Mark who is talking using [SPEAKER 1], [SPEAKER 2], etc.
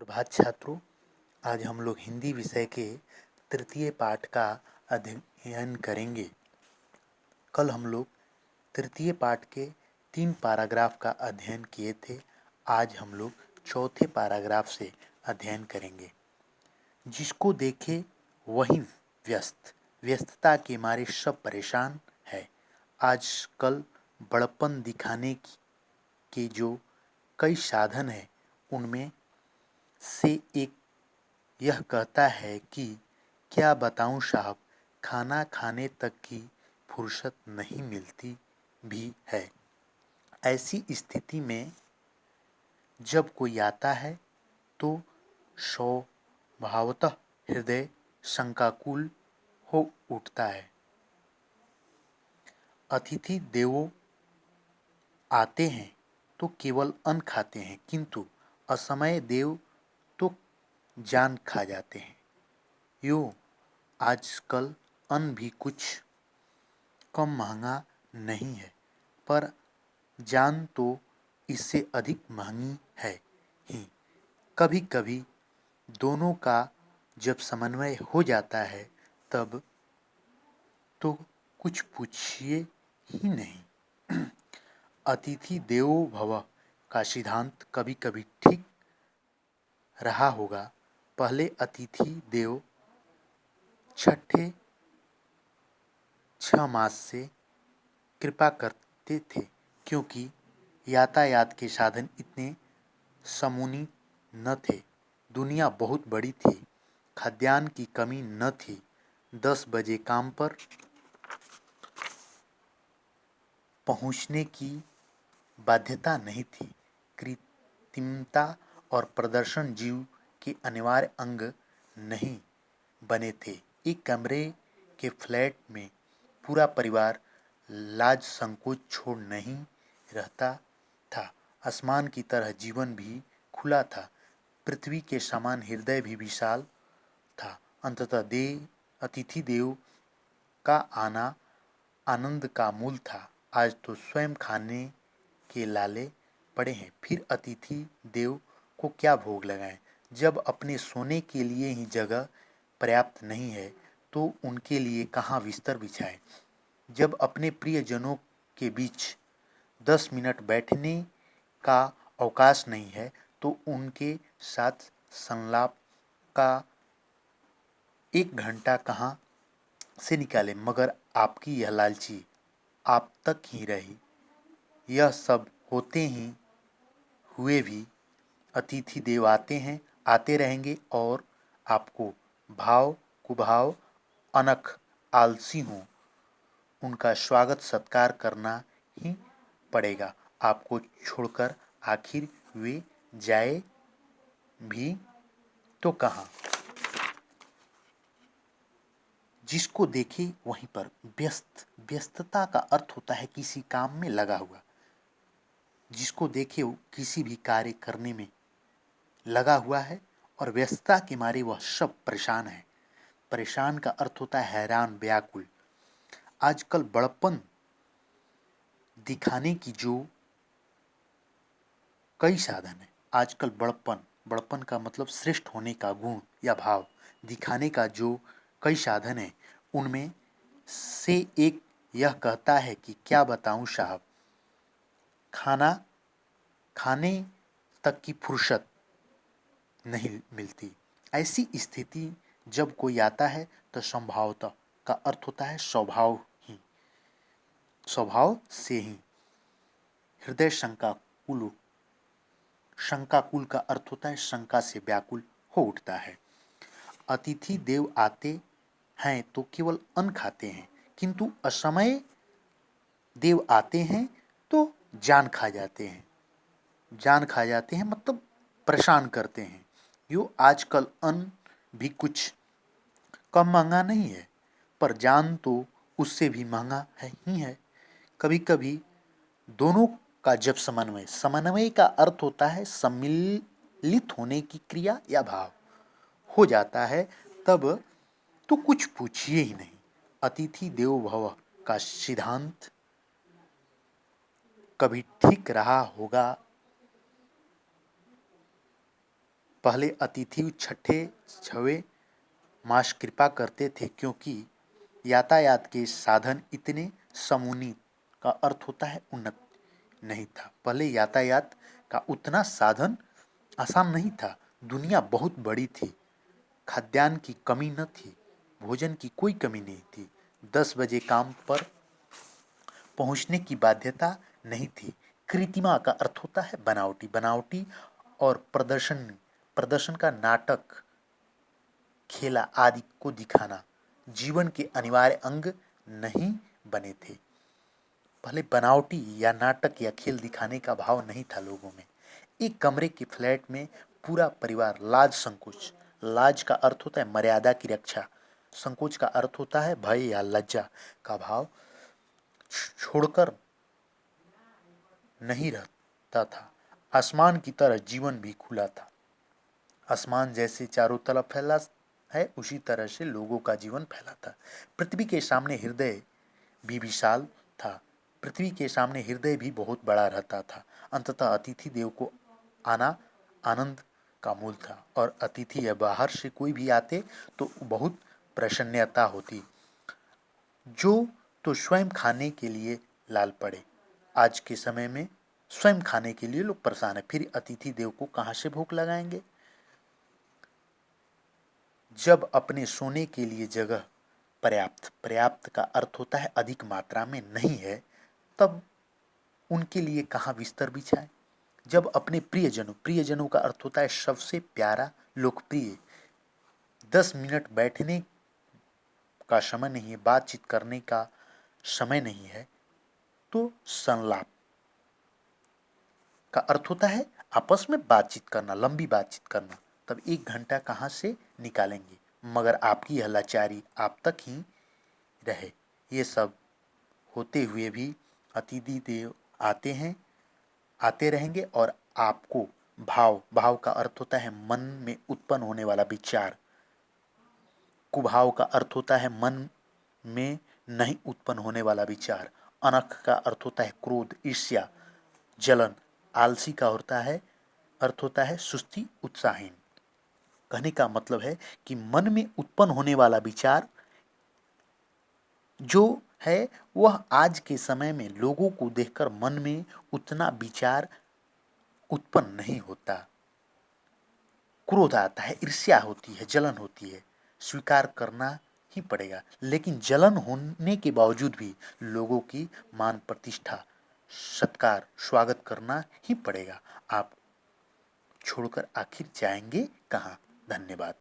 [SPEAKER 1] प्रभात छात्रों, आज हम लोग हिंदी विषय के तृतीय पाठ का अध्ययन करेंगे। कल हम लोग तृतीय पाठ के 3 पैराग्राफ का अध्ययन किए थे। आज हम लोग चौथे पैराग्राफ से अध्ययन करेंगे। जिसको देखे वही व्यस्तता के मारे सब परेशान है। आजकल बड़प्पन दिखाने के जो कई साधन हैं, उनमें से एक यह कहता है कि क्या बताऊं साहब, खाना खाने तक की फुर्सत नहीं मिलती भी है। ऐसी स्थिति में जब कोई आता है तो स्वभावतः हृदय शंकाकुल हो उठता है। अतिथि देवो आते हैं तो केवल अन्न खाते हैं, किंतु असमय देव तो जान खा जाते हैं। यूँ आजकल अन्न भी कुछ कम महंगा नहीं है, पर जान तो इससे अधिक महंगी है ही। कभी कभी दोनों का जब समन्वय हो जाता है तब तो कुछ पूछिए ही नहीं। अतिथि देवो भव का सिद्धांत कभी कभी ठीक रहा होगा। पहले अतिथि देव छठे 6 मास से कृपा करते थे, क्योंकि यातायात के साधन इतने समूनी न थे। दुनिया बहुत बड़ी थी, खाद्यान्न की कमी न थी। 10 बजे काम पर पहुंचने की बाध्यता नहीं थी। कृत्रिमता और प्रदर्शन जीव के अनिवार्य अंग नहीं बने थे। एक कमरे के फ्लैट में पूरा परिवार लाज संकोच छोड़ नहीं रहता था। आसमान की तरह जीवन भी खुला था। पृथ्वी के समान हृदय भी विशाल था। अंततः अतिथि देव का आना आनंद का मूल था। आज तो स्वयं खाने के लाले पड़े हैं, फिर अतिथि देव को क्या भोग लगाएं। जब अपने सोने के लिए ही जगह पर्याप्त नहीं है तो उनके लिए कहाँ बिस्तर बिछाएं। जब अपने प्रियजनों के बीच 10 मिनट बैठने का अवकाश नहीं है तो उनके साथ संलाप का 1 घंटा कहाँ से निकालें। मगर आपकी यह लालची आप तक ही रही। यह सब होते ही हुए भी अतिथि देव आते हैं, आते रहेंगे और आपको भाव कुभाव अनख आलसी हो उनका स्वागत सत्कार करना ही पड़ेगा। आपको छोड़कर आखिर वे जाए भी तो कहाँ। जिसको देखे वहीं पर व्यस्तता का अर्थ होता है किसी काम में लगा हुआ। जिसको देखे वो किसी भी कार्य करने में लगा हुआ है और व्यस्तता के मारे वह सब परेशान है। परेशान का अर्थ होता है हैरान, व्याकुल। आजकल बड़प्पन दिखाने की जो कई साधन है। आजकल बड़प्पन का मतलब श्रेष्ठ होने का गुण या भाव दिखाने का जो कई साधन है, उनमें से एक यह कहता है कि क्या बताऊं साहब, खाना खाने तक की फुर्सत नहीं मिलती। ऐसी स्थिति जब कोई आता है तो संभावतः का अर्थ होता है स्वभाव से ही हृदय शंकाकुल का अर्थ होता है शंका से व्याकुल हो उठता है। अतिथि देव आते हैं तो केवल अन्न खाते हैं, किंतु असमय देव आते हैं तो जान खा जाते हैं। जान खा जाते हैं मतलब परेशान करते हैं। यो आजकल अन्न भी कुछ कम महंगा नहीं है, पर जान तो उससे भी महंगा है ही है। कभी कभी दोनों का जब समन्वय का अर्थ होता है सम्मिलित होने की क्रिया या भाव हो जाता है, तब तो कुछ पूछिए ही नहीं। अतिथि देवो भव का सिद्धांत कभी ठीक रहा होगा। पहले अतिथि छठे छवे मास कृपा करते थे, क्योंकि यातायात के साधन इतने समुन्नत का अर्थ होता है उन्नत नहीं था। पहले यातायात का उतना साधन आसान नहीं था। दुनिया बहुत बड़ी थी, खाद्यान्न की कमी न थी, भोजन की कोई कमी नहीं थी, 10 बजे काम पर पहुंचने की बाध्यता नहीं थी। कृत्रिमा का अर्थ होता है बनावटी, बनावटी और प्रदर्शन का नाटक, खेला आदि को दिखाना जीवन के अनिवार्य अंग नहीं बने थे। पहले बनावटी या नाटक या खेल दिखाने का भाव नहीं था लोगों में। एक कमरे के फ्लैट में पूरा परिवार लाज संकोच, लाज का अर्थ होता है मर्यादा की रक्षा, संकोच का अर्थ होता है भय या लज्जा का भाव छोड़कर नहीं रहता था। आसमान की तरह जीवन भी खुला था। आसमान जैसे चारों तरफ फैला है, उसी तरह से लोगों का जीवन फैला था। पृथ्वी के सामने हृदय भी विशाल था। पृथ्वी के सामने हृदय भी बहुत बड़ा रहता था। अंततः अतिथि देव को आना आनंद का मूल था, और अतिथि या बाहर से कोई भी आते तो बहुत प्रसन्नता होती। जो तो स्वयं खाने के लिए लाल पड़े। आज के समय में स्वयं खाने के लिए लोग परेशान है, फिर अतिथि देव को कहाँ से भूख लगाएंगे। जब अपने सोने के लिए जगह पर्याप्त, पर्याप्त का अर्थ होता है अधिक मात्रा में नहीं है, तब उनके लिए कहाँ बिस्तर बिछाए। जब अपने प्रियजनों, प्रियजनों का अर्थ होता है सबसे प्यारा, लोकप्रिय, 10 मिनट बैठने का समय नहीं है, बातचीत करने का समय नहीं है, तो संलाप का अर्थ होता है आपस में बातचीत करना, लंबी बातचीत करना। तब 1 घंटा कहाँ से निकालेंगे, मगर आपकी यह लाचारी आप तक ही रहे। ये सब होते हुए भी अतिथि देव आते हैं, आते रहेंगे, और आपको भाव, भाव का अर्थ होता है मन में उत्पन्न होने वाला विचार, कुभाव का अर्थ होता है मन में नहीं उत्पन्न होने वाला विचार, अनख का अर्थ होता है क्रोध, ईर्ष्या, जलन, आलसी का होता है अर्थ होता है सुस्ती, उत्साहहीन। कहने का मतलब है कि मन में उत्पन्न होने वाला विचार जो है वह आज के समय में लोगों को देखकर मन में उतना विचार उत्पन्न नहीं होता। क्रोध आता है, ईर्ष्या होती है, जलन होती है, स्वीकार करना ही पड़ेगा। लेकिन जलन होने के बावजूद भी लोगों की मान प्रतिष्ठा, सत्कार, स्वागत करना ही पड़ेगा। आप छोड़कर आखिर जाएंगे कहाँ। धन्यवाद।